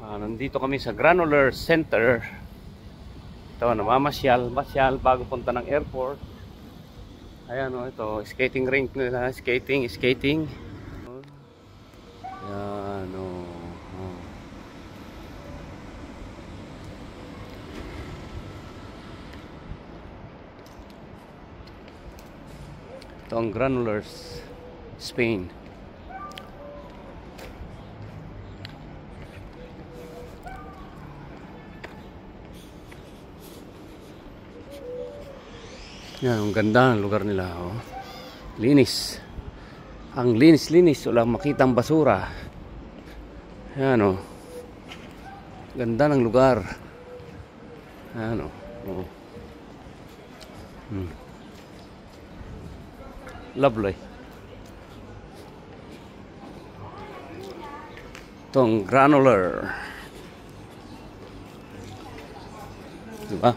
Nandito kami sa Granular Center. Ito, namamasyal bago punta ng airport. Ayan o, ito, skating rink nila. Skating. Ayan o. Ito ang Granulars, Spain. Yan, ang ganda ng lugar nila, oh. Linis. Ang linis, wala makitang basura. Yan, oh. Ganda ng lugar. Yan, oh. Lovely. Itong Granular. Diba?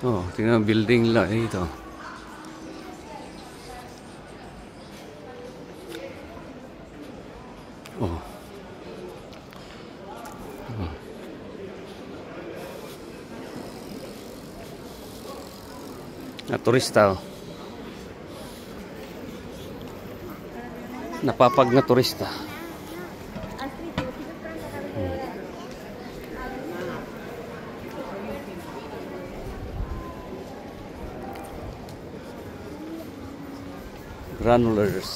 Oh, tingnan ang building nila ito. Oh. Na turista, oh. Napapag na turista. Granulars.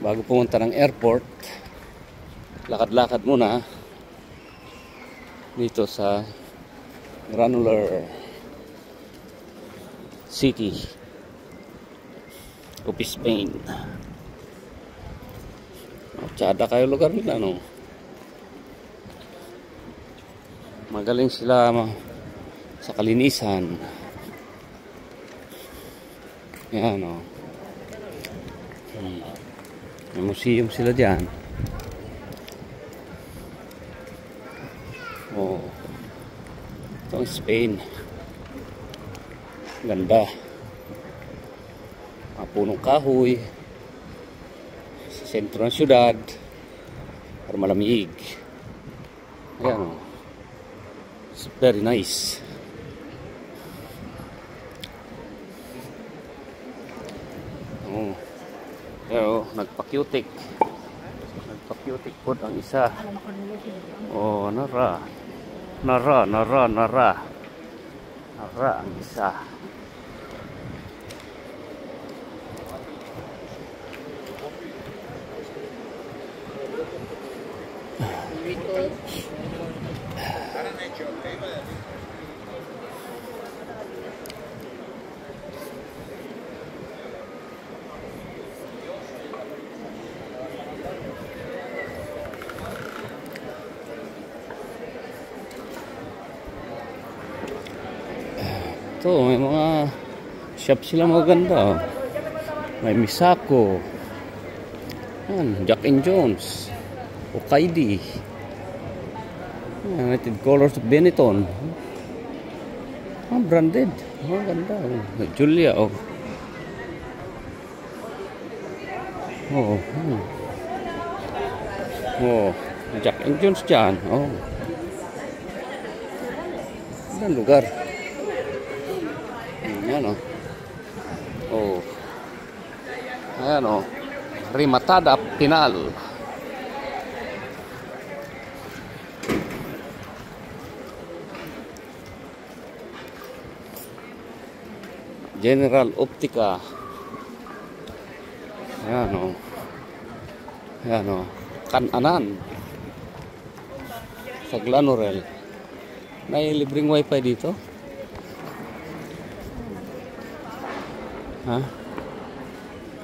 Bago pumunta ng airport, lakad-lakad muna dito sa Granular City of Spain. Tsada kayo lugar nila, no? Magaling sila sa kalinisan. Yan, no? May museum sila dyan. Oh, ito ang Spain. Ganda. Mga punong kahoy sa sentro ng syudad para malamig. Ayan, oh. It's very nice. Oh. Pero nagpa-cutic po ang isa. Oh, nara ang isa. Ito, may mga shop sila maganda. May Misako. Yan, Jack and Jones. Okaidi. United Colors of Benetton. Branded. Ganda. Julia, oh. Jack and Jones dyan. Oh. Ang lugar. Ayan, oh. Oh. Ayan, oh. Rematada Pinal. General Optica. Ayan, oh. Ayan, oh. Kananan. Sa Granular. May libreng wifi dito. Ha?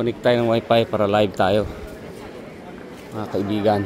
Connect tayo ng wifi para live tayo, mga kaibigan.